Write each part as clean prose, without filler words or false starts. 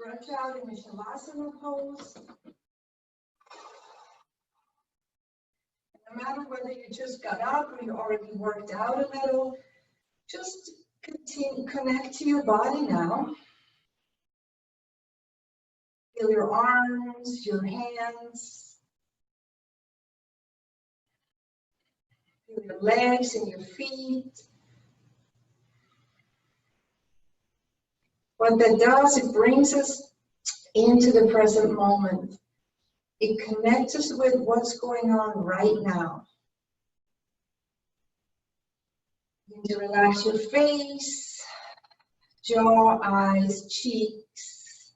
Stretch out in the Shavasana pose. No matter whether you just got up or you already worked out a little, just continue, connect to your body now. Feel your arms, your hands. Feel your legs and your feet. What that does, it brings us into the present moment. It connects us with what's going on right now. You need to relax your face, jaw, eyes, cheeks.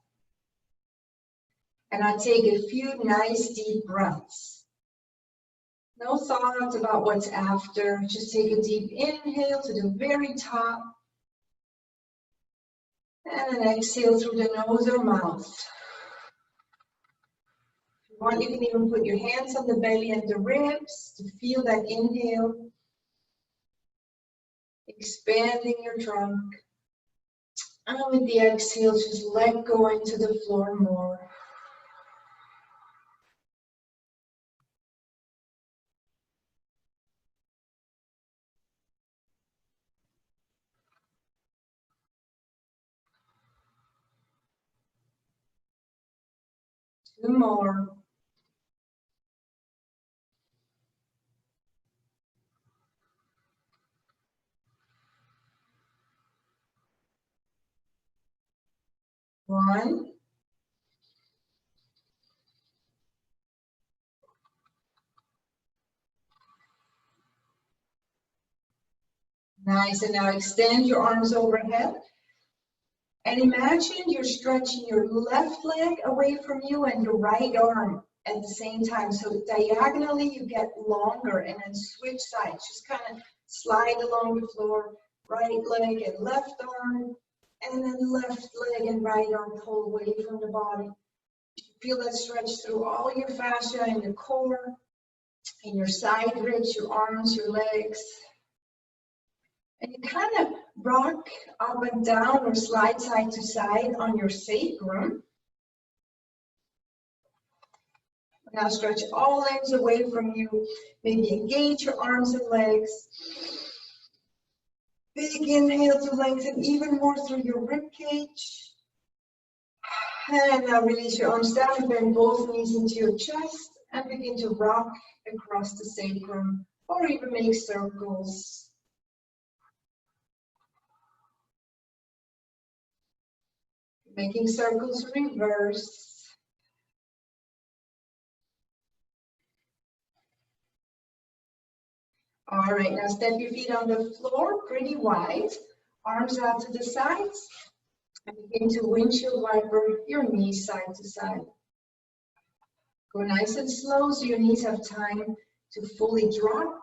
And I take a few nice deep breaths. No thoughts about what's after. Just take a deep inhale to the very top. And an exhale through the nose or mouth. If you want, you can even put your hands on the belly and the ribs to feel that inhale. Expanding your trunk. And with the exhale, just let go into the floor more. Two more. One. Nice, and now extend your arms overhead. And imagine you're stretching your left leg away from you and your right arm at the same time. So diagonally you get longer and then switch sides. Just kind of slide along the floor, right leg and left arm, and then left leg and right arm pull away from the body. Feel that stretch through all your fascia and your core, and your side ribs, your arms, your legs. And you kind of rock up and down or slide side to side on your sacrum. Now stretch all legs away from you. Maybe engage your arms and legs. Big inhale to lengthen even more through your rib cage. And now release your arms down and bend both knees into your chest and begin to rock across the sacrum or even make circles. Making circles reverse. All right, now step your feet on the floor pretty wide, arms out to the sides, and begin to windshield wiper your knees side to side. Go nice and slow so your knees have time to fully drop.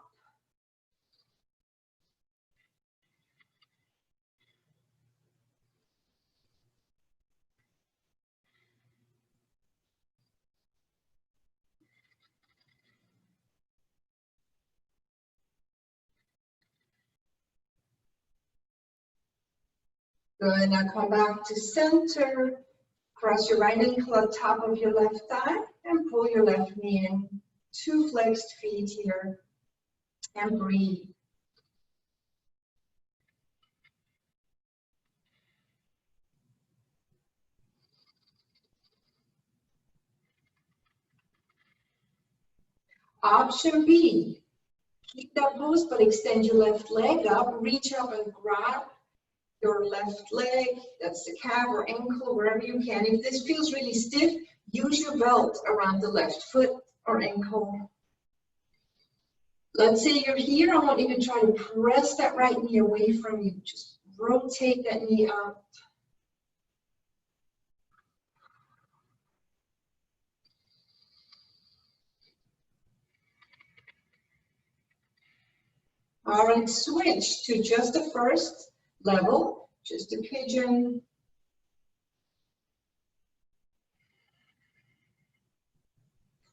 Good, now come back to center. Cross your right ankle on top of your left thigh and pull your left knee in. Two flexed feet here. And breathe. Option B. Keep that pose, but extend your left leg up. Reach up and grab your left leg, that's the calf or ankle, wherever you can. If this feels really stiff, use your belt around the left foot or ankle. Let's say you're here, I want you to try to press that right knee away from you. Just rotate that knee out. All right, switch to just the first level, just a pigeon.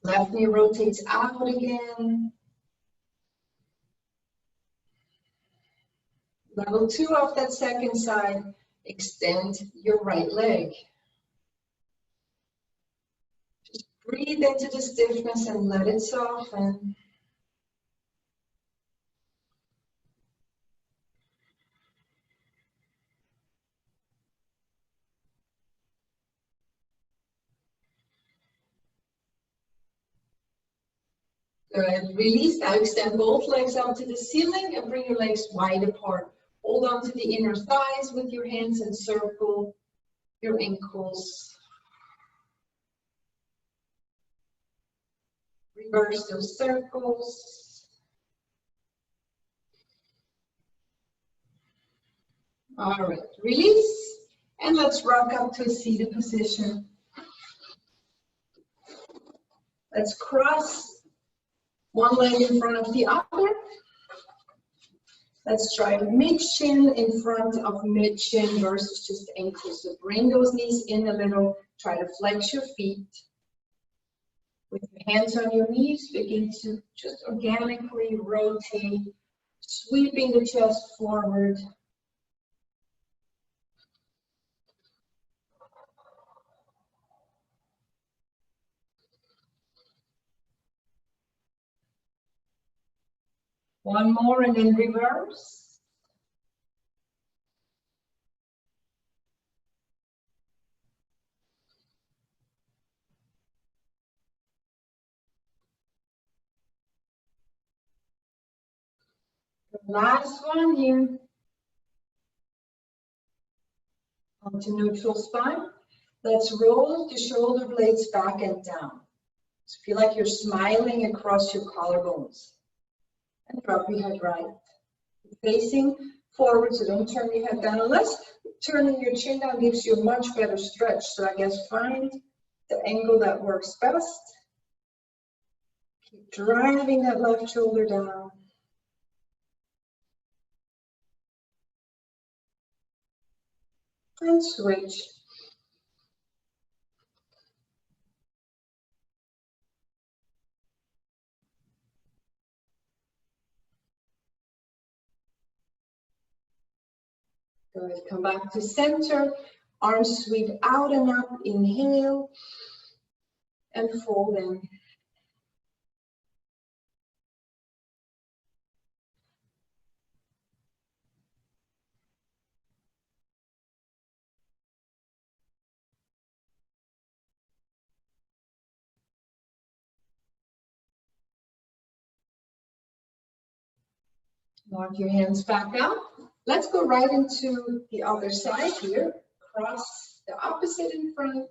Left knee rotates out again. Level 2 of that second side, extend your right leg. Breathe into the stiffness and let it soften. Good. Release. Now extend both legs out to the ceiling and bring your legs wide apart. Hold on to the inner thighs with your hands and circle your ankles. Reverse those circles. All right. Release. And let's rock up to a seated position. Let's cross one leg in front of the other. Let's try mid-shin in front of mid-shin versus just ankles. So bring those knees in a little. Try to flex your feet. With your hands on your knees, begin to just organically rotate, sweeping the chest forward. One more and then reverse. The last one here. Onto neutral spine. Let's roll the shoulder blades back and down. So feel like you're smiling across your collarbones. And drop your head right. Facing forward, so don't turn your head down unless turning your chin down gives you a much better stretch. So I guess find the angle that works best. Keep driving that left shoulder down. And switch. Good. Come back to center. Arms sweep out and up. Inhale. And fold in. Walk your hands back out. Let's go right into the other side here. Cross the opposite in front.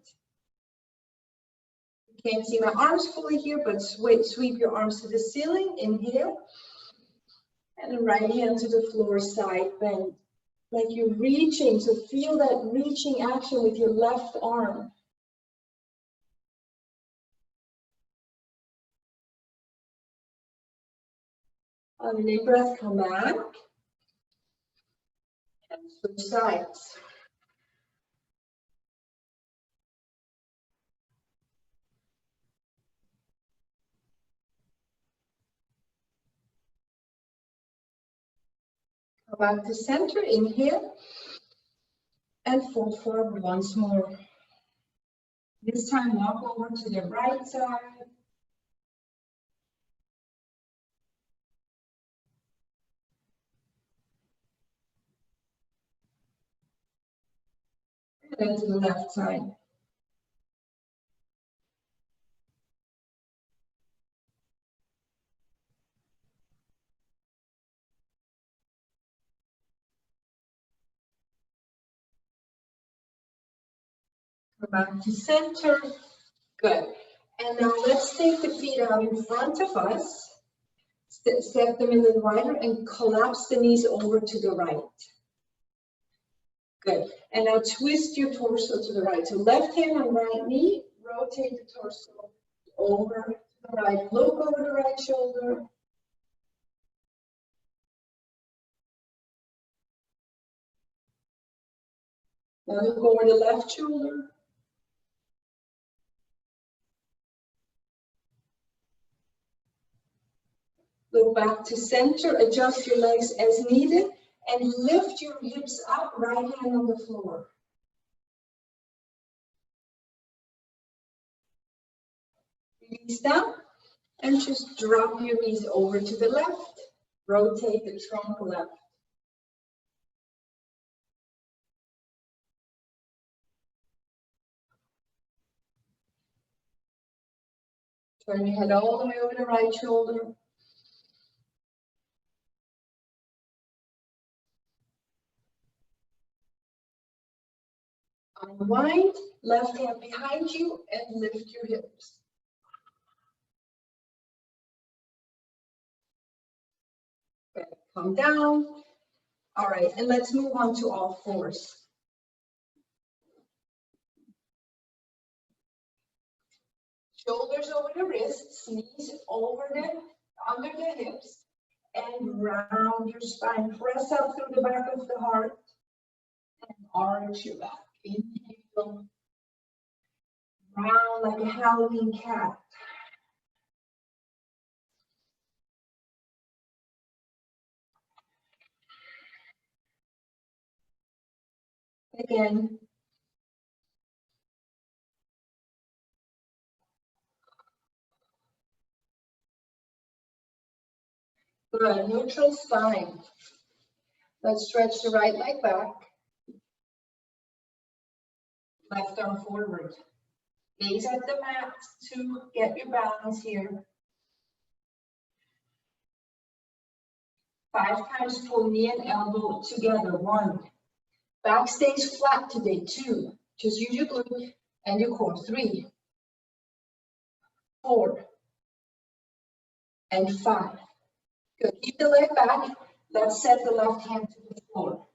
You can't see my arms fully here, but sweep your arms to the ceiling. Inhale. And then right hand to the floor, side bend. Like you're reaching, so feel that reaching action with your left arm. On an in breath, come back. And switch sides. Come back to center, inhale. And fold forward once more. This time, walk over to the right side. And then to the left side. Come back to center. Good. And now let's take the feet out in front of us. Step them a little wider and collapse the knees over to the right. Good. And now twist your torso to the right. So left hand on right knee, rotate the torso over to the right. Look over the right shoulder. Now look over the left shoulder. Look back to center, adjust your legs as needed, and lift your hips up, right hand on the floor. Release down and just drop your knees over to the left. Rotate the trunk left. Turn your head all the way over the right shoulder. Unwind, left hand behind you and lift your hips. Good. Come down. All right, and let's move on to all fours. Shoulders over the wrists, knees under the hips, and round your spine. Press up through the back of the heart and arch your back. Inhale, round like a Halloween cat. Again. Good, neutral spine. Let's stretch the right leg back. Left arm forward. Gaze at the mat to get your balance here. 5 times pull knee and elbow together. 1. Back stays flat today. 2. Just use your glute and your core. 3, 4, and 5. Good. Keep the leg back. Let's set the left hand to the floor.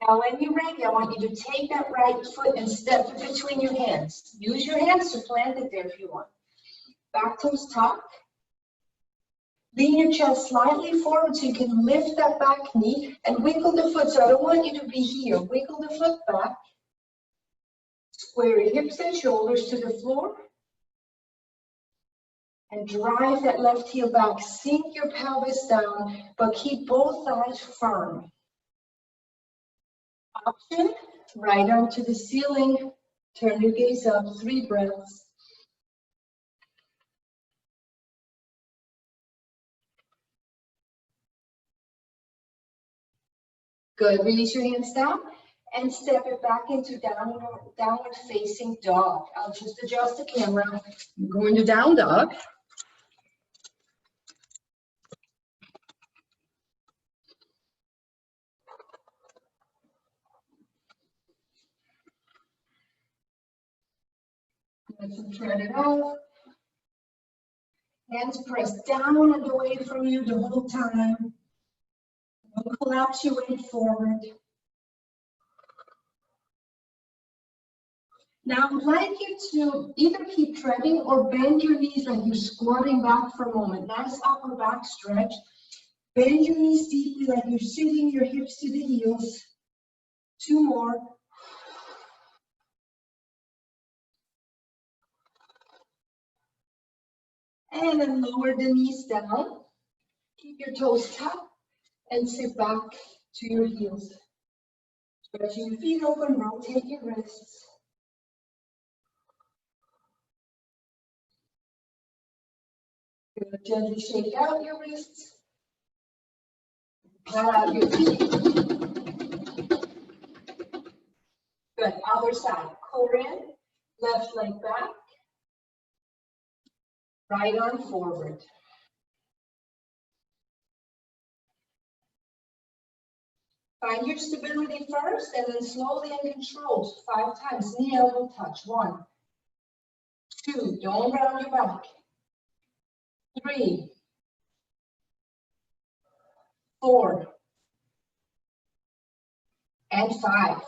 Now, when you're ready, I want you to take that right foot and step it between your hands. Use your hands to plant it there if you want. Back toes tuck. Lean your chest slightly forward so you can lift that back knee and wiggle the foot. So I don't want you to be here. Wiggle the foot back. Square your hips and shoulders to the floor. And drive that left heel back. Sink your pelvis down, but keep both thighs firm. Option, right arm to the ceiling. Turn your gaze up. 3 breaths. Good. Release your hands down and step it back into downward facing dog. I'll just adjust the camera. I'm going to down dog. Let's tread it out. Hands pressed down and away from you the whole time. Don't collapse your weight forward. Now I'd like you to either keep treading or bend your knees like you're squatting back for a moment. Nice upper back stretch. Bend your knees deeply like you're sitting your hips to the heels. 2 more. And then lower the knees down. Keep your toes tucked and sit back to your heels. Stretching your feet open, rotate your wrists. You're going to gently shake out your wrists. Pat out your feet. Good. Other side. Core in. Left leg back. Right arm forward. Find your stability first and then slowly and controlled 5 times. Knee elbow touch. 1, 2. Don't round your back. 3, 4, and 5.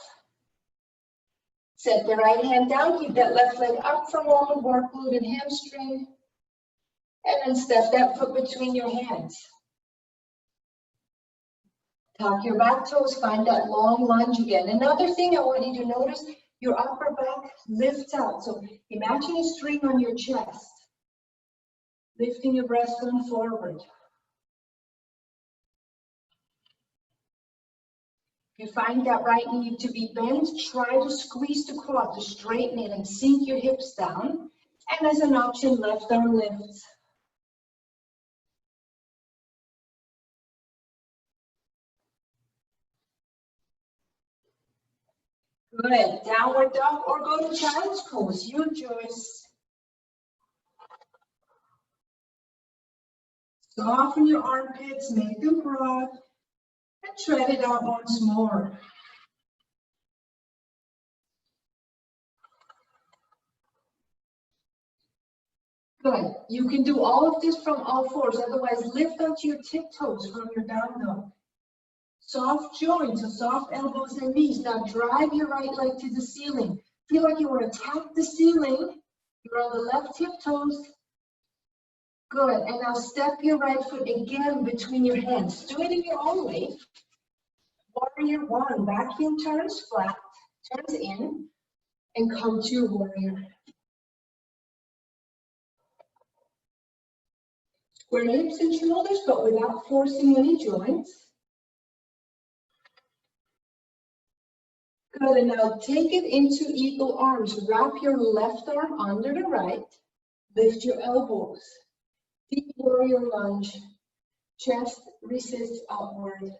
Set the right hand down. Keep that left leg up for a moment. Work glute and hamstring. And then step that foot between your hands. Tuck your back toes, find that long lunge again. Another thing I want you to notice, your upper back lifts out. So imagine a string on your chest, lifting your breast going forward. If you find that right knee to be bent, try to squeeze the quad to straighten it and sink your hips down. And as an option, left arm lifts. Good. Downward dog or go to child's pose. Your choice. Soften your armpits, make them broad, and tread it out once more. Good. You can do all of this from all fours. Otherwise, lift onto your tiptoes from your down dog. Soft joints, so soft elbows and knees. Now drive your right leg to the ceiling. Feel like you want to tap the ceiling. You're on the left tiptoes. Good. And now step your right foot again between your hands. Do it in your own way. Warrior one. Back heel turns flat, turns in, and come to your warrior. Square hips and shoulders, but without forcing any joints. Good, and now take it into eagle arms. Wrap your left arm under the right. Lift your elbows. Deep warrior lunge. Chest resists outward.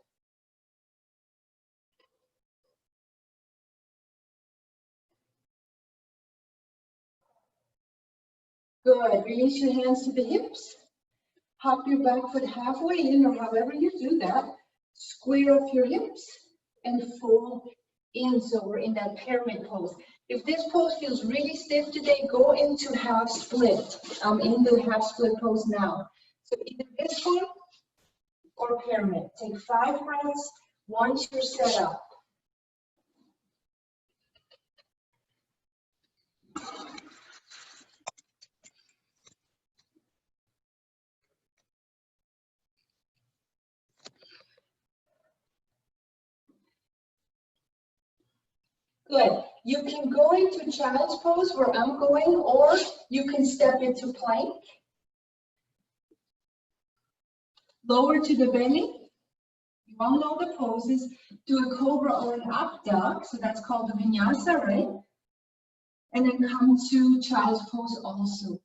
Good, release your hands to the hips. Hop your back foot halfway in, or however you do that. Square up your hips and fold in, so we're in that pyramid pose. If this pose feels really stiff today, go into half split. I'm in the half split pose now. So either this one or pyramid. Take 5 breaths once you're set up. Good. You can go into child's pose where I'm going, or you can step into plank. Lower to the belly. You all know the poses. Do a cobra or an up dog, so that's called the vinyasa, right? And then come to child's pose also.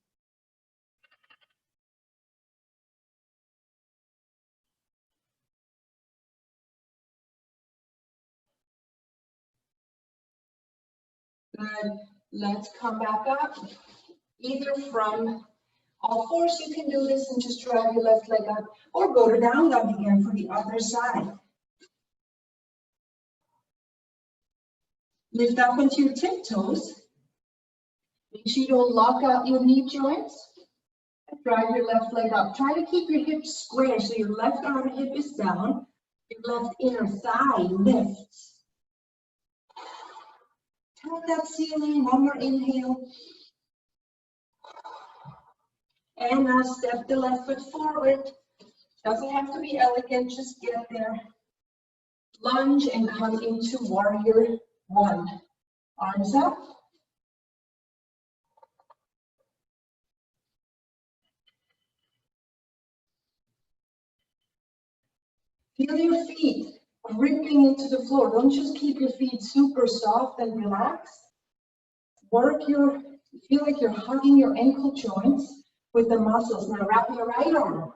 Good. Let's come back up. Either from all fours, you can do this and just drive your left leg up, or go to down dog again for the other side. Lift up into your tiptoes. Make sure you don't lock out your knee joints. And drive your left leg up. Try to keep your hips square so your left arm hip is down. Your left inner thigh lifts. Tap that ceiling. One more inhale. And now step the left foot forward. Doesn't have to be elegant, just get there. Lunge and come into warrior one. Arms up. Feel your feet gripping into the floor. Don't just keep your feet super soft and relaxed. Feel like you're hugging your ankle joints with the muscles. Now wrap your right arm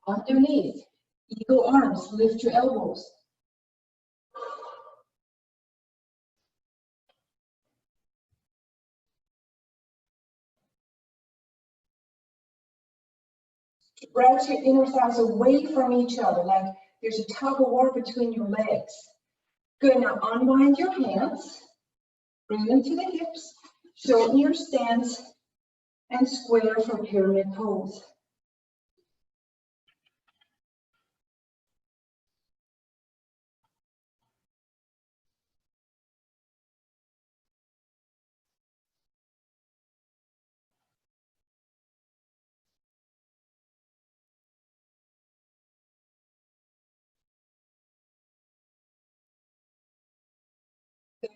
underneath. Eagle arms, lift your elbows. Stretch your inner thighs away from each other, like there's a tug of war between your legs. Good, now unwind your hands, bring them to the hips, shorten your stance, and square for pyramid pose.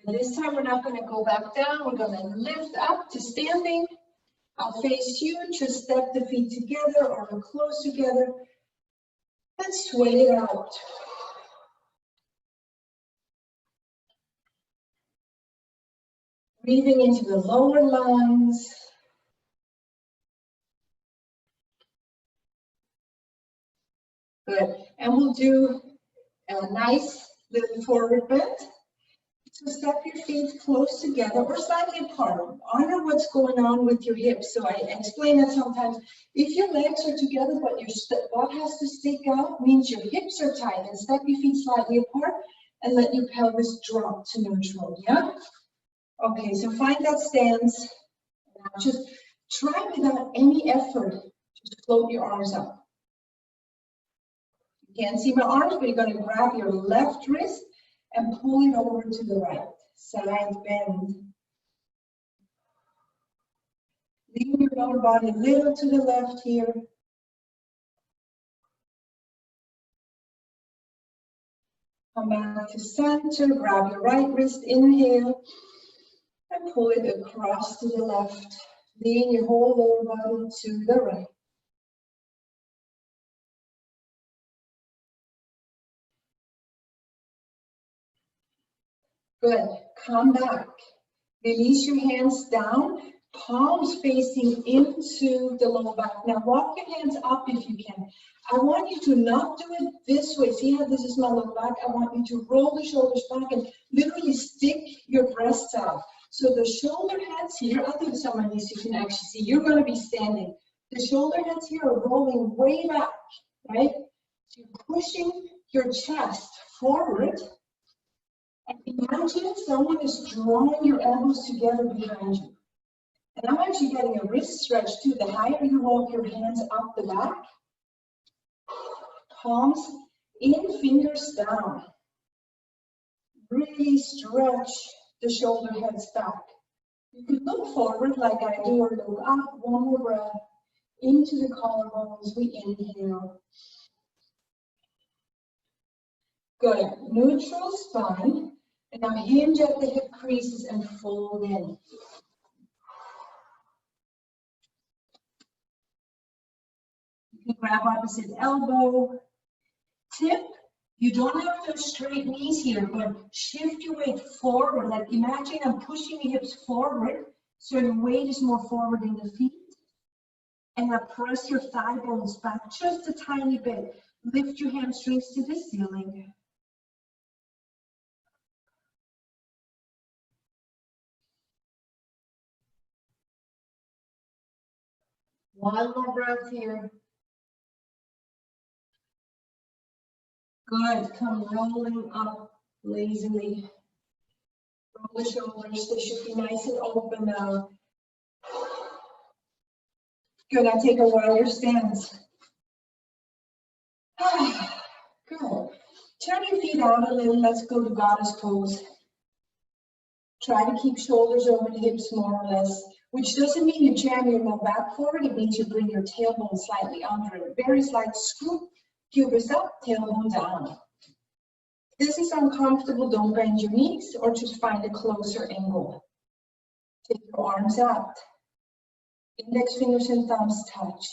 This time we're not going to go back down. We're going to lift up to standing. I'll face you. Just step the feet together or close together and sway it out. Breathing into the lower lungs. Good. And we'll do a nice little forward bend. So step your feet close together or slightly apart. Honor what's going on with your hips. So I explain that sometimes. If your legs are together but your butt has to stick out, means your hips are tight. And step your feet slightly apart and let your pelvis drop to neutral. Yeah? Okay, so find that stance. Now just try without any effort. Just float your arms up. You can't see my arms, but you're going to grab your left wrist and pull it over to the right. Side bend. Lean your lower body a little to the left here. Come back to center, grab your right wrist, inhale, and pull it across to the left. Lean your whole lower body to the right. Good. Come back. Release your hands down, palms facing into the lower back. Now walk your hands up if you can. I want you to not do it this way. See how this is my lower back? I want you to roll the shoulders back and literally stick your breasts out. So the shoulder heads here, I'll do this on my knees so you can actually see. You're going to be standing. The shoulder heads here are rolling way back, right? So you're pushing your chest forward. And imagine someone is drawing your elbows together behind you. And I'm actually getting a wrist stretch too. The higher you walk your hands up the back, palms in, fingers down. Really stretch the shoulder heads back. You could look forward like I do or look up. One more breath into the collarbones. We inhale. Good. Neutral spine. And now hinge at the hip creases and fold in. You can grab opposite elbow. Tip. You don't have to have straight knees here, but shift your weight forward. Like imagine I'm pushing the hips forward, so your weight is more forward in the feet. And now press your thigh bones back just a tiny bit. Lift your hamstrings to the ceiling. One more breath here. Good. Come rolling up lazily. Roll the shoulders. They should be nice and open now. Good. Now take a warrior stance. Good. Turn your feet out a little. Let's go to goddess pose. Try to keep shoulders over the hips more or less, which doesn't mean you jam your low back forward. It means you bring your tailbone slightly under it. Very slight scoop, pubis up, tailbone down. If this is uncomfortable, don't bend your knees or just find a closer angle. Take your arms out. Index fingers and thumbs touch.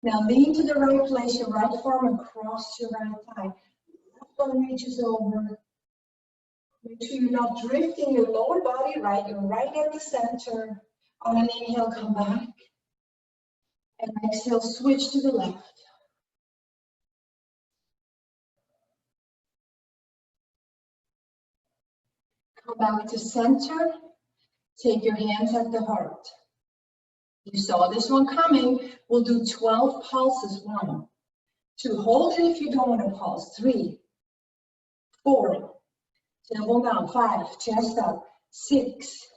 Now lean to the right, place your right arm across your right thigh. Left arm reaches over. Make sure you're not drifting your lower body right. You're right at the center. On an inhale, come back. And exhale, switch to the left. Come back to center. Take your hands at the heart. You saw this one coming. We'll do 12 pulses. 1, 2. Hold it if you don't want to pulse. 3, 4. Tailbone down. 5. Chest up. 6,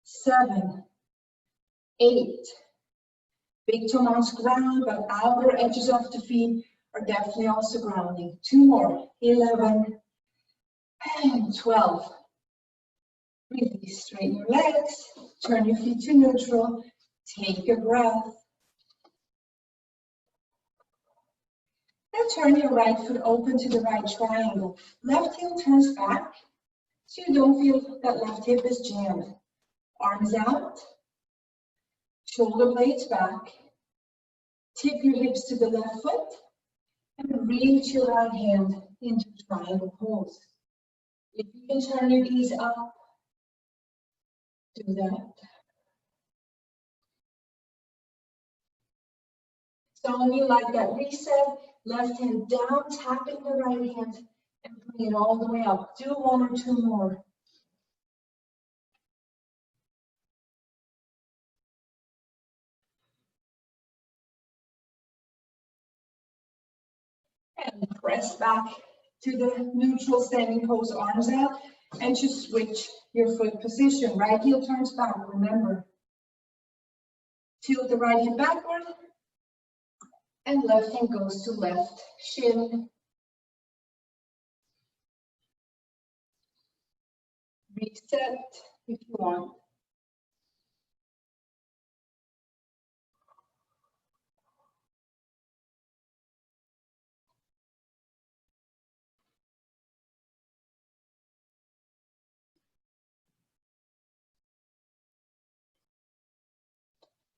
7, 8. Big toe mounts ground, but outer edges of the feet are definitely also grounding. 2 more. 11 and 12. Release. Straighten your legs. Turn your feet to neutral. Take a breath. Now turn your right foot open to the right triangle. Left heel turns back, so you don't feel that left hip is jammed. Arms out. Shoulder blades back. Tip your hips to the left foot. And reach your right hand into triangle pose. If you can turn your knees up, do that. So you like that reset, left hand down, tapping the right hand, and bring it all the way up. Do one or two more. And press back to the neutral standing pose, arms out, and just switch your foot position. Right heel turns back, remember. Tilt the right hand backward, and left hand goes to left shin. Reset if you want.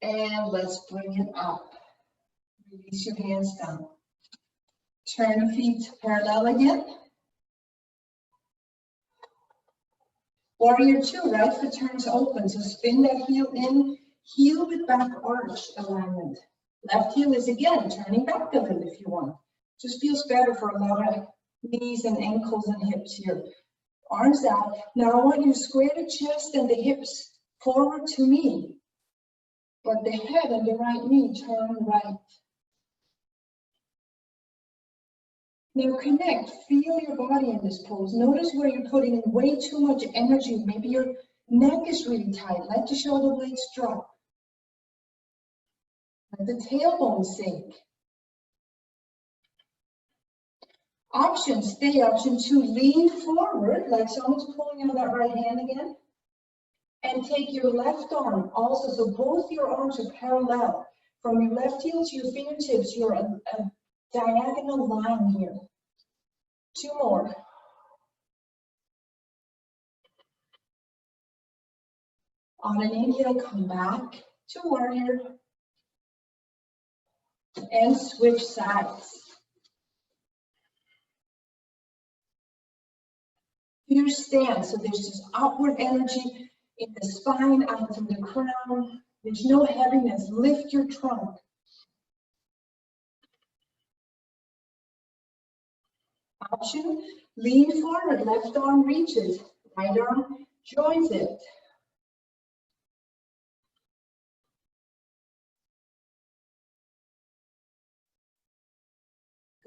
And let's bring it up. Release your hands down. Turn the feet parallel again. Warrior two, right foot turns open. So spin that heel in, heel with back arch alignment. Left heel is again turning back a little if you want. Just feels better for a lot of knees and ankles and hips here. Arms out. Now I want you to square the chest and the hips forward to me. But the head and the right knee turn right. Now connect, feel your body in this pose. Notice where you're putting in way too much energy. Maybe your neck is really tight. Let the shoulder blades drop. Let the tailbone sink. Option, stay. Option two, lean forward like someone's pulling out that right hand again. And take your left arm also, so both your arms are parallel. From your left heel to your fingertips, you're a diagonal line here. Two more. On an inhale, come back to warrior. And switch sides. Here's stance, so there's this upward energy in the spine, out through the crown. There's no heaviness. Lift your trunk. Option, lean forward, left arm reaches, right arm joins it.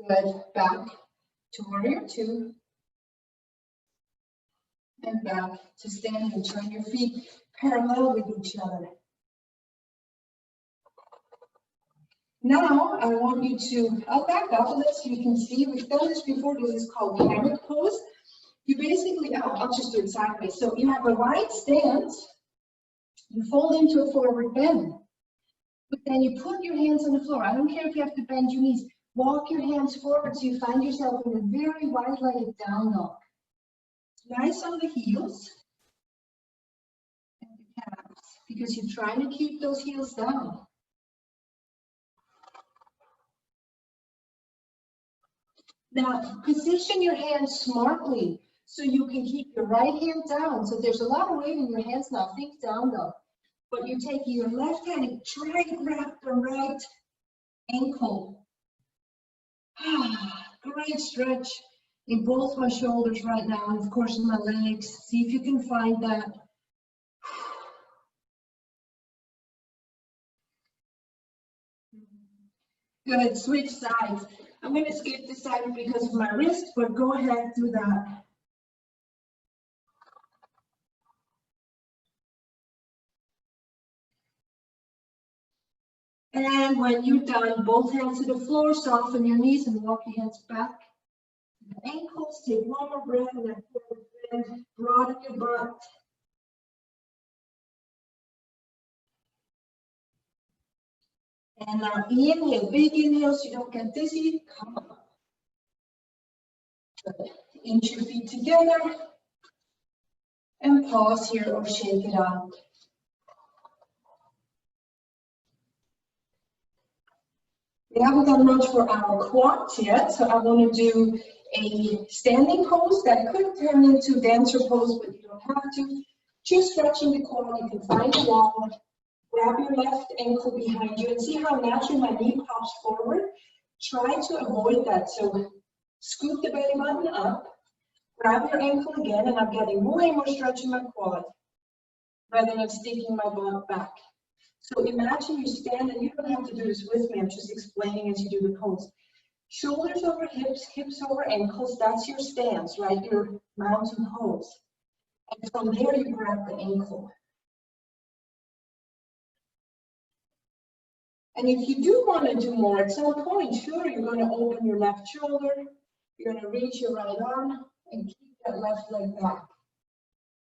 Good, back to warrior two. And back to standing. Turn your feet parallel with each other. Now I want you to, I'll back up a little so you can see. We've done this before. This is called hammock pose. You basically, I'll just do it sideways. So you have a right stance. You fold into a forward bend. But then you put your hands on the floor. I don't care if you have to bend your knees. Walk your hands forward so you find yourself in a very wide-legged down dog. Nice on the heels and the calves, because you're trying to keep those heels down. Now, position your hands smartly so you can keep your right hand down. So there's a lot of weight in your hands now. Think down dog. But you're taking your left hand and try to grab the right ankle. Great stretch in both my shoulders right now, and of course in my legs. See if you can find that. Good, switch sides. I'm going to skip this side because of my wrist, but go ahead, do that. And when you're done, both hands to the floor, soften your knees and walk your hands back. The ankles, take one more breath and then forward bend, broaden your butt. And now inhale, big inhale so you don't get dizzy. Come up. Good. Inch your feet together. And pause here or shake it out. We haven't done much for our quads yet, so I want to do a standing pose that could turn into dancer pose, but you don't have to. Just stretching the quad, you can find a wall. Grab your left ankle behind you and see how naturally my knee pops forward. Try to avoid that. So scoop the belly button up, grab your ankle again, and I'm getting way more stretch in my quad rather than sticking my butt back. So imagine you stand, and you don't have to do this with me, I'm just explaining as you do the pose. Shoulders over hips, hips over ankles, that's your stance, right? Your mountain pose. And from there you grab the ankle. And if you do want to do more at some point, sure, you're going to open your left shoulder, you're going to reach your right arm and keep that left leg back.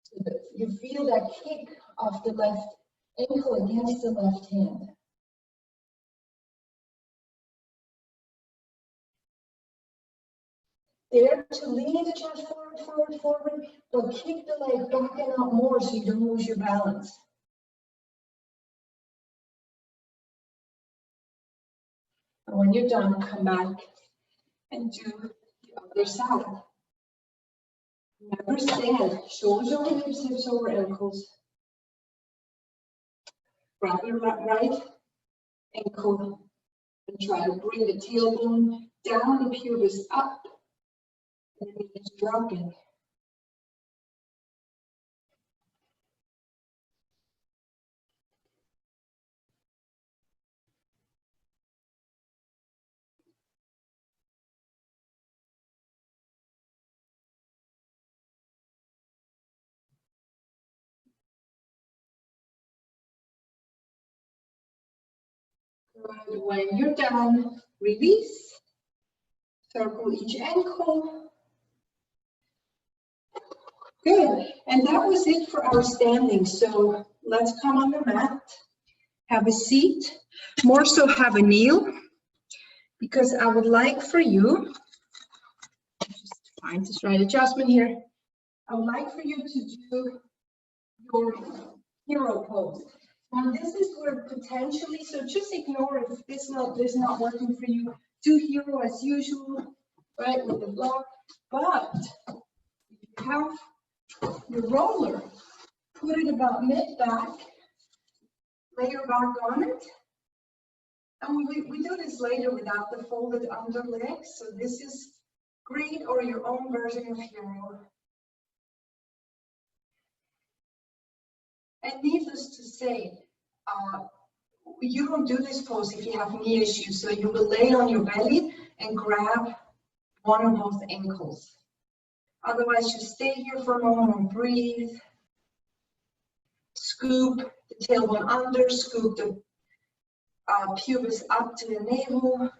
So that you feel that kick of the left ankle against the left hand. There to lean the chest forward, forward, forward, but kick the leg back and out more so you don't lose your balance. And when you're done, come back and do the other side. Never stand, shoulders over hips, hips over ankles. Grab your right ankle and try to bring the tailbone down, the pubis up, and then it's dropping. Good. When you're done, release. Circle each ankle. Good. And that was it for our standing. So let's come on the mat. Have a seat. More so have a kneel. Because I would like for you, just find this right adjustment here. I would like for you to do your hero pose. Now this is where potentially, so just ignore if this is not working for you. Do hero as usual, right, with the block. But if you have your roller, put it about mid-back, lay your back on it. And we do this later without the folded under legs. So this is great, or your own version of hero. And needless to say, you don't do this pose if you have knee issues. So you will lay on your belly and grab one or both ankles. Otherwise, just stay here for a moment and breathe. Scoop the tailbone under, scoop the pubis up to the navel.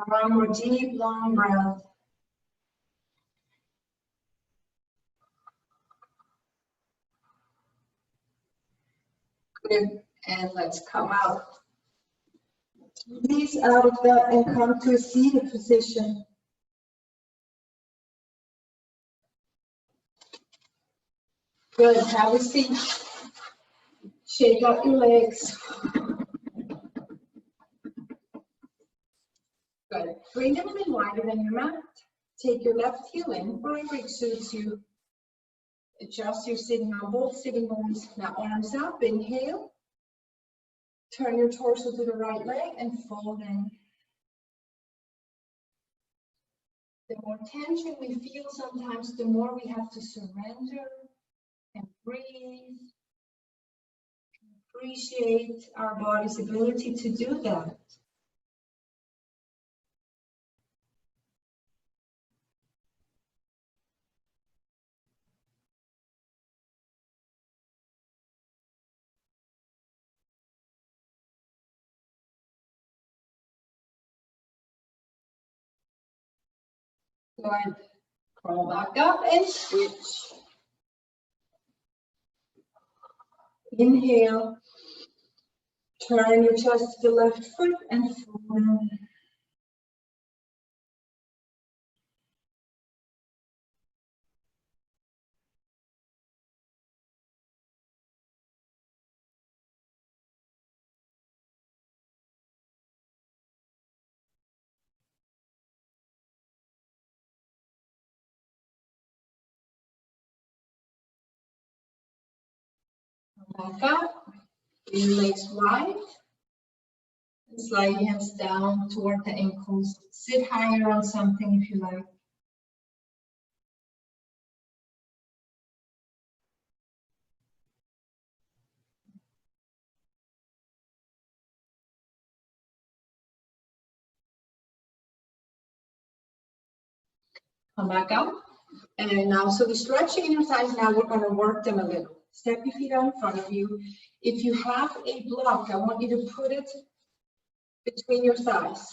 One more deep, long breath. Good. And let's come out. Release out of that and come to a seated position. Good. Have a seat. Shake out your legs. Good. Bring them in wider than your mat. Take your left heel in, wherever it suits you. Adjust your sitting on both sitting bones. Now arms up, inhale. Turn your torso to the right leg and fold in. The more tension we feel sometimes, the more we have to surrender and breathe. Appreciate our body's ability to do that. Good. Crawl back up and switch. Inhale. Turn your chest to the left foot and fold. Back up, bring your legs wide, and slide your hands down toward the ankles. Sit higher on something if you like. Come back up. And now, so the stretching in your thighs, now we're going to work them a little. Step your feet out in front of you. If you have a block, I want you to put it between your thighs,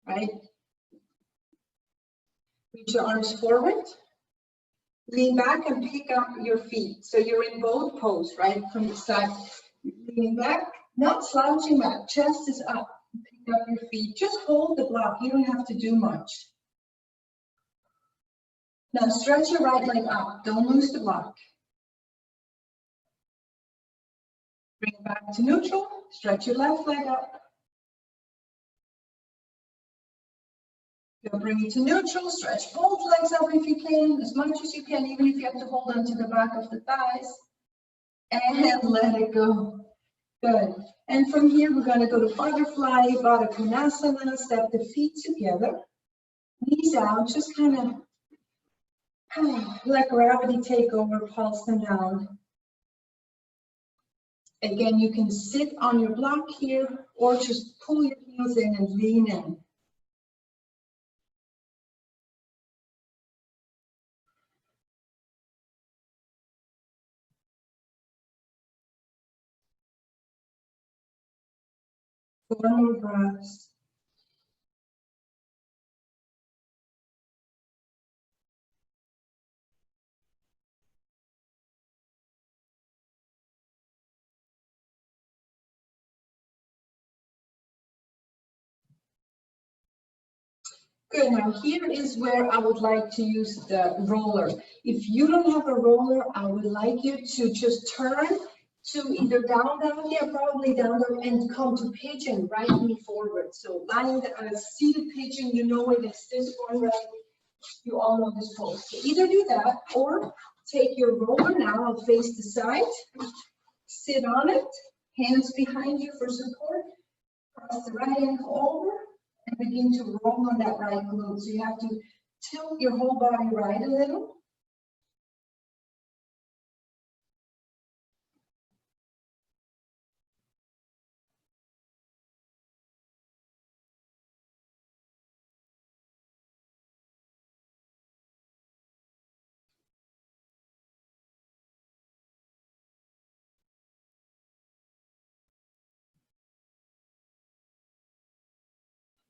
right? Reach your arms forward. Lean back and pick up your feet. So you're in both poses, right? From the side. Leaning back, not slouching back. Chest is up. Pick up your feet. Just hold the block. You don't have to do much. Now stretch your right leg up. Don't lose the block. Bring it back to neutral. Stretch your left leg up. You'll bring it to neutral. Stretch both legs up if you can, as much as you can, even if you have to hold on to the back of the thighs. And let it go. Good. And from here, we're going to go to butterfly, Baddha Konasana. Step the feet together. Knees out. Just kind of let gravity take over, pulse them down. Again, you can sit on your block here or just pull your heels in and lean in. Four more breaths. Good, now here is where I would like to use the roller. If you don't have a roller, I would like you to just turn to either down, yeah, probably down, and come to pigeon, right knee forward. So lying seated pigeon, you know it is this one, right? You all know this pose. So either do that or take your roller now, I'll face the side, sit on it, hands behind you for support, cross the right ankle over, and begin to roll on that right glute. So you have to tilt your whole body right a little.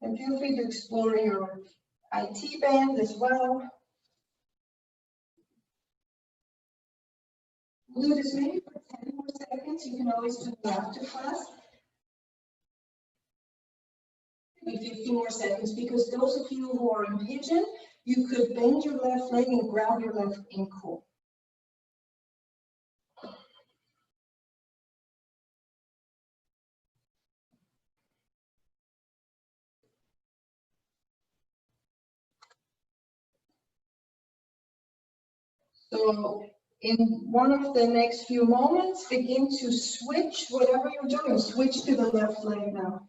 And feel free to explore your IT band as well. Do this maybe for 10 more seconds. You can always do it after class. Maybe 15 more seconds, because those of you who are in pigeon, you could bend your left leg and grab your left ankle. So in one of the next few moments, begin to switch whatever you're doing. Switch to the left leg now.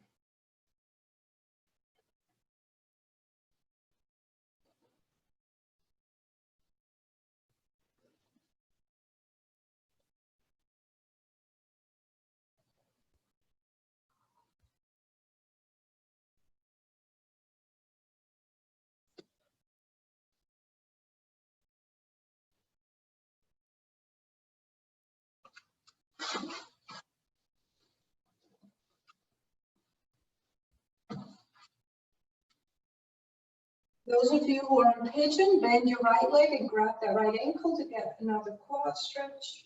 Those of you who are in pigeon, bend your right leg and grab that right ankle to get another quad stretch.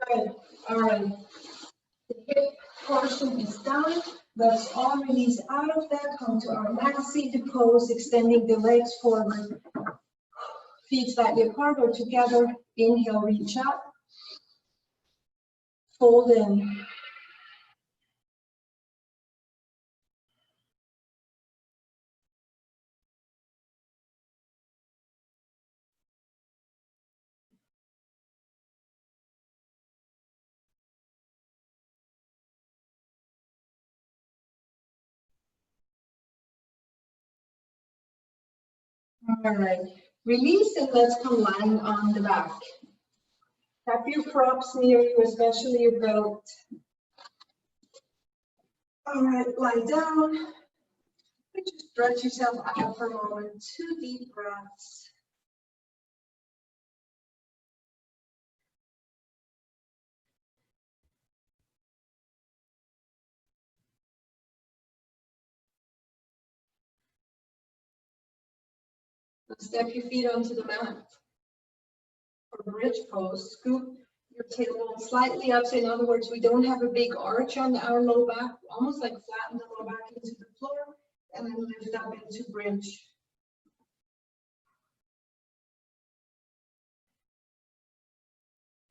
Good. All right. The hip portion is done. Let's all release out of that. Come to our mat seated pose, extending the legs forward. Feet slightly apart or together. Inhale, reach up. Fold in. All right. Release and let's come lying on the back. Have your props near you, especially your belt. All right, lie down. Just stretch yourself out for a moment. 2 deep breaths. Step your feet onto the mat. For bridge pose, scoop your tailbone slightly up. So in other words, we don't have a big arch on our low back, almost like flatten the low back into the floor, and then lift up into bridge.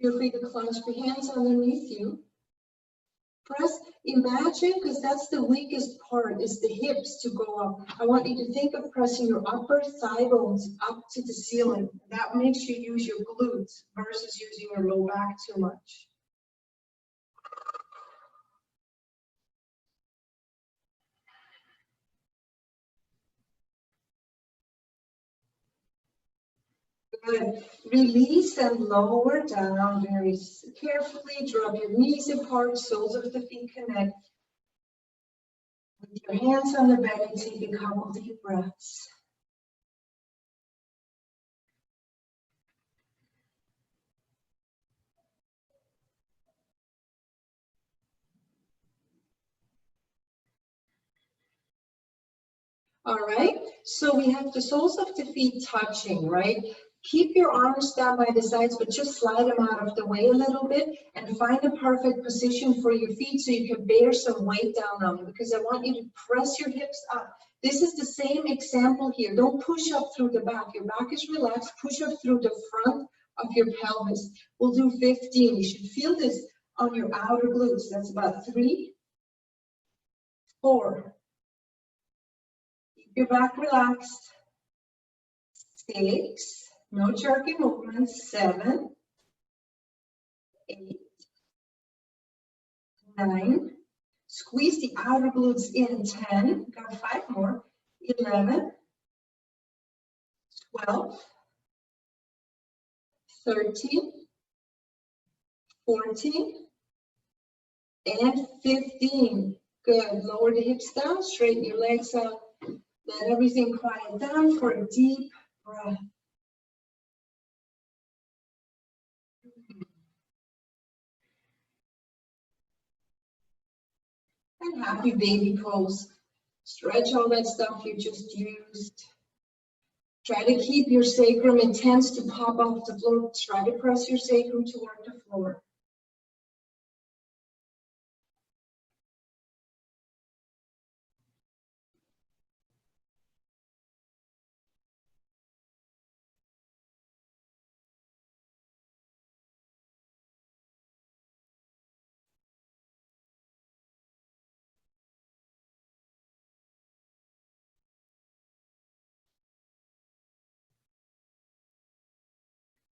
Feel free to clench your hands underneath you. Press, imagine, because that's the weakest part, is the hips to go up. I want you to think of pressing your upper thigh bones up to the ceiling. That makes you use your glutes versus using your low back too much. Good. Release and lower down very carefully. Drop your knees apart, soles of the feet connect. With your hands on the belly, take a couple deep breaths. All right, so we have the soles of the feet touching, right? Keep your arms down by the sides, but just slide them out of the way a little bit and find a perfect position for your feet so you can bear some weight down on them, because I want you to press your hips up. This is the same example here. Don't push up through the back. Your back is relaxed. Push up through the front of your pelvis. We'll do 15. You should feel this on your outer glutes. That's about 3, 4. Keep your back relaxed. 6, no jerky movements. 7, 8, 9. Squeeze the outer glutes in. 10, got 5 more. 11, 12, 13, 14, and 15. Good. Lower the hips down, straighten your legs out. Let everything quiet down for a deep breath. And happy baby pose. Stretch all that stuff you just used. Try to keep your sacrum. It tends to pop off the floor. Try to press your sacrum toward the floor.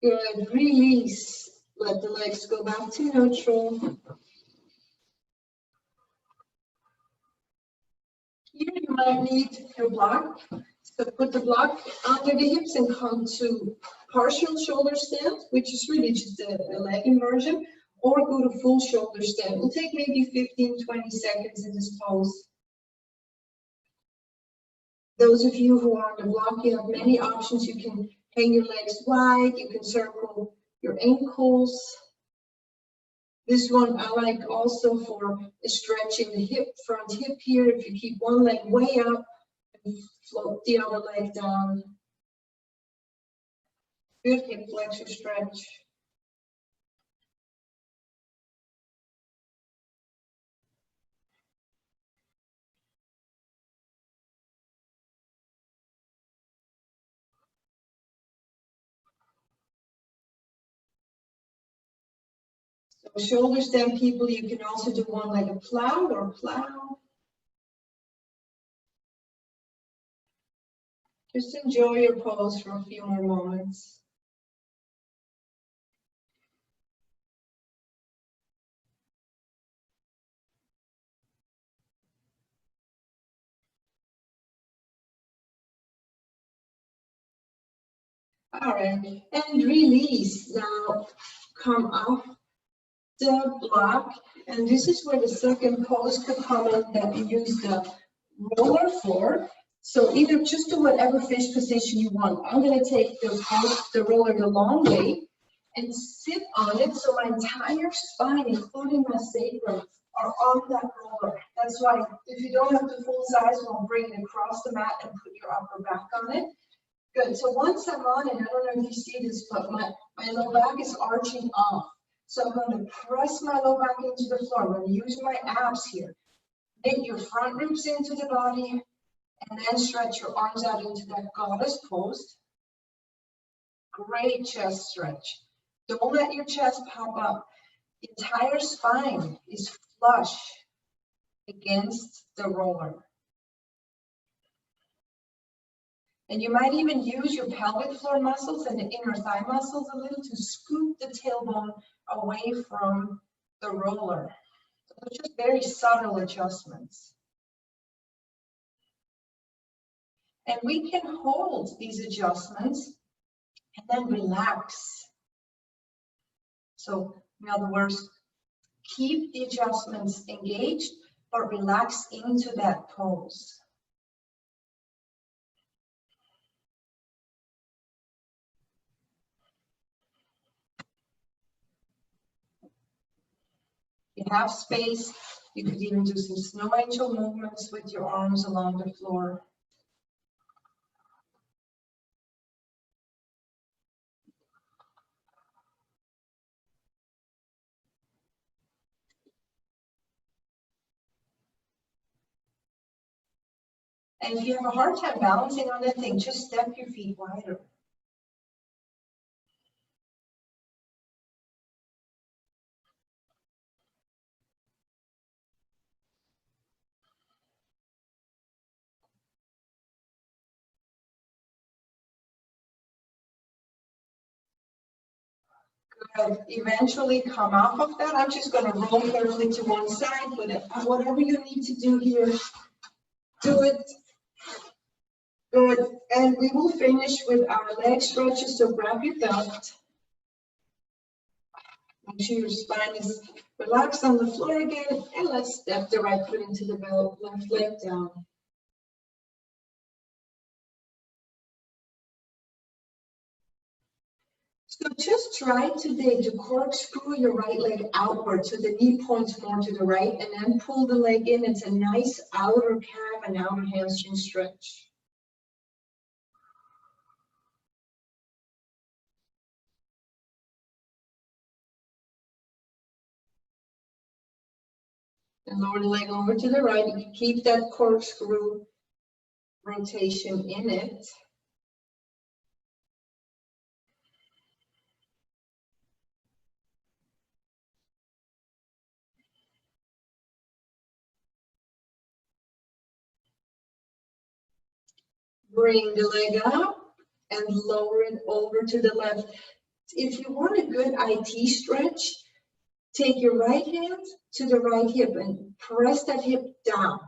Good. Release. Let the legs go back to neutral. Here you might need your block. So put the block under the hips and come to partial shoulder stand, which is really just a leg inversion, or go to full shoulder stand. It'll take maybe 15, 20 seconds in this pose. Those of you who are on the block, you have many options. You can hang your legs wide, you can circle your ankles. This one I like also for stretching the hip, front hip here. If you keep one leg way up and float the other leg down. Good hip flexor stretch. So shoulder stand people, you can also do one like a plow or plow. Just enjoy your pose for a few more moments. All right, and release. Now come off the block, and this is where the second pose could come in, that you use the roller for. So either just do whatever fish position you want. I'm going to take the roller the long way and sit on it, so my entire spine, including my sacrum, are on that roller. That's why if you don't have the full size, we'll bring it across the mat and put your upper back on it. Good. So once I'm on it, I don't know if you see this, but my low back is arching off. So I'm going to press my low back into the floor. I'm going to use my abs here. Knit your front ribs into the body, and then stretch your arms out into that goddess pose. Great chest stretch. Don't let your chest pop up. The entire spine is flush against the roller. And you might even use your pelvic floor muscles and the inner thigh muscles a little to scoop the tailbone away from the roller. So they're just very subtle adjustments. And we can hold these adjustments and then relax. So in other words, keep the adjustments engaged, but relax into that pose. If you have space, you could even do some snow angel movements with your arms along the floor. And if you have a hard time balancing on that thing, just step your feet wider. Good. Eventually come off of that. I'm just going to roll carefully to one side, but whatever you need to do here, do it. Good. And we will finish with our leg stretches. So grab your belt. Make sure your spine is relaxed on the floor again. And let's step the right foot into the belt, left leg down. So just try today to corkscrew your right leg outward so the knee points more to the right, and then pull the leg in. It's a nice outer calf and outer hamstring stretch. And lower the leg over to the right. You keep that corkscrew rotation in it. Bring the leg up and lower it over to the left. If you want a good IT stretch, take your right hand to the right hip and press that hip down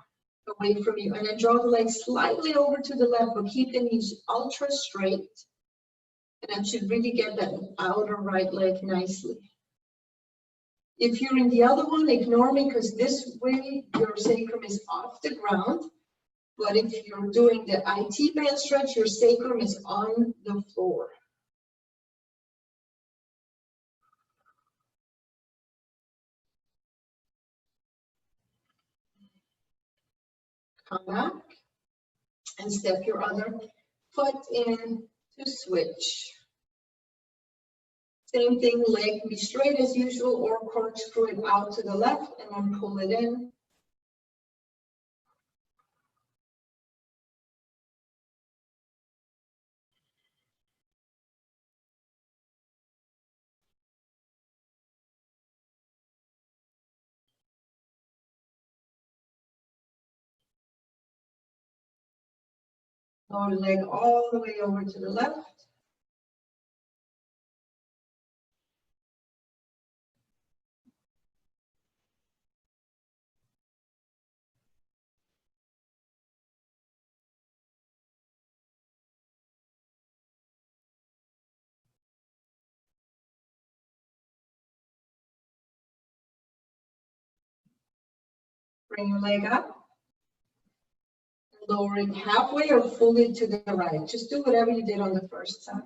away from you, and then draw the leg slightly over to the left, but keep the knees ultra straight. And that should really get that outer right leg nicely. If you're in the other one, ignore me, because this way your sacrum is off the ground. But if you're doing the IT band stretch, your sacrum is on the floor. Come back and step your other foot in to switch. Same thing, leg can be straight as usual, or corkscrew it out to the left and then pull it in. Lower leg all the way over to the left. Bring your leg up. Lower it halfway or fully to the right. Just do whatever you did on the first side.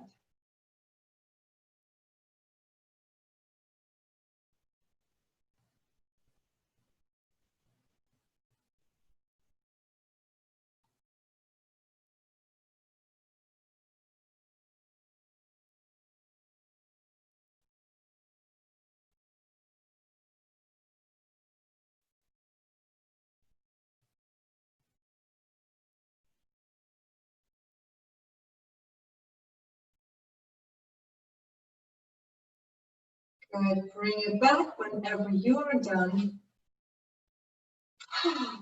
Good. Bring it back whenever you're done.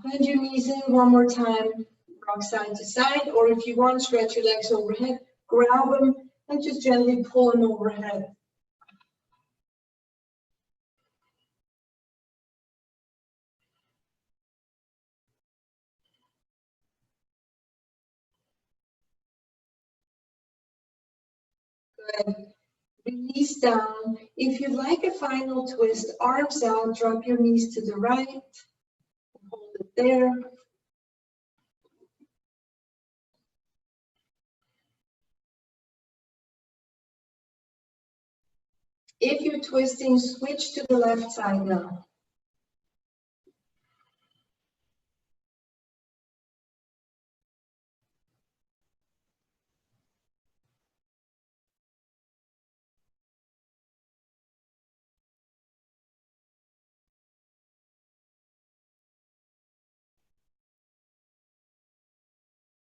Bend your knees in one more time. Rock side to side, or if you want, stretch your legs overhead. Grab them and just gently pull them overhead. Good. Release down. If you'd like a final twist, arms out, drop your knees to the right. Hold it there. If you're twisting, switch to the left side now.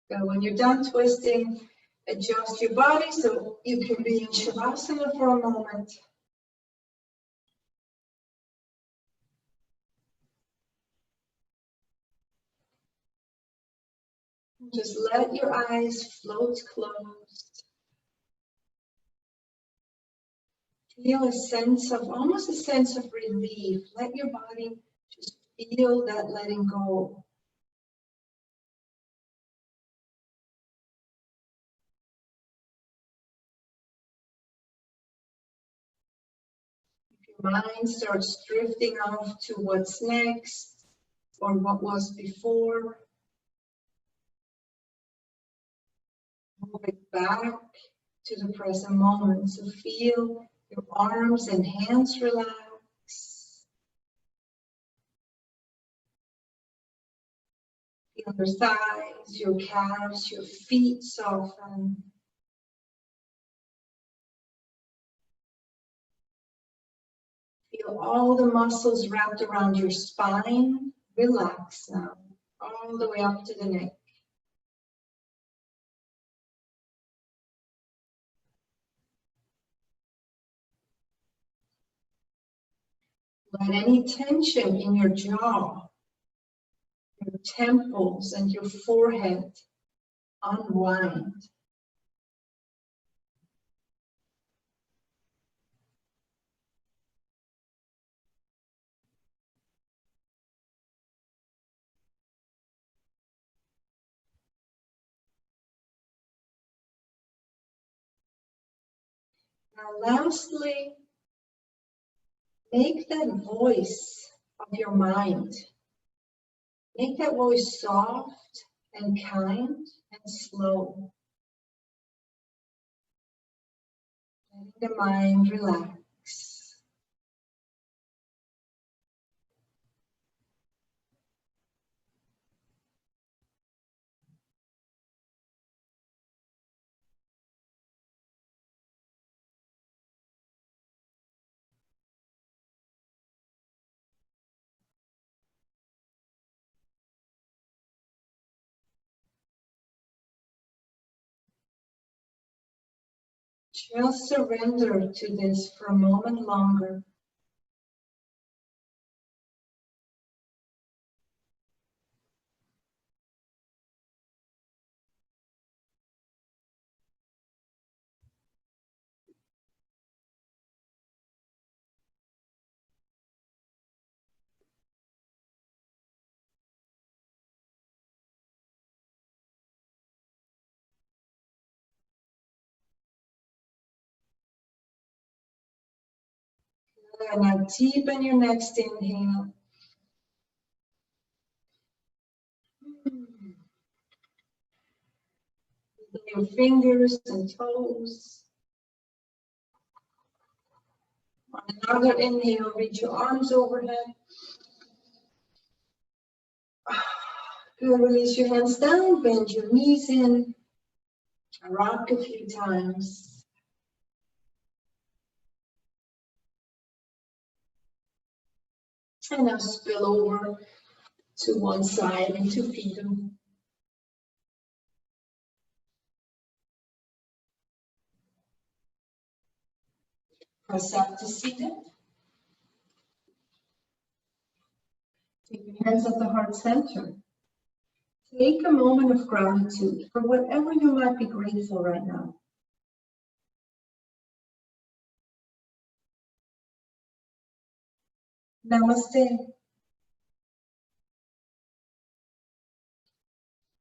Good. When you're done twisting, adjust your body so you can be in Shavasana for a moment. Just let your eyes float closed. Feel a sense of, almost a sense of relief. Let your body just feel that letting go. If your mind starts drifting off to what's next or what was before, move it back to the present moment. So feel your arms and hands relax. Feel your thighs, your calves, your feet soften. Feel all the muscles wrapped around your spine. Relax now, all the way up to the neck. Let any tension in your jaw, your temples, and your forehead unwind. Now, lastly, make that voice of your mind. Make that voice soft and kind and slow. Letting the mind relax. Just surrender to this for a moment longer. Good. Now deepen your next inhale. Your fingers and toes. On another inhale, reach your arms overhead. Good. Release your hands down, bend your knees in. Rock a few times. And now spill over to one side into fetal. Press up to seated. Take your hands at the heart center. Take a moment of gratitude for whatever you might be grateful right now. Namaste.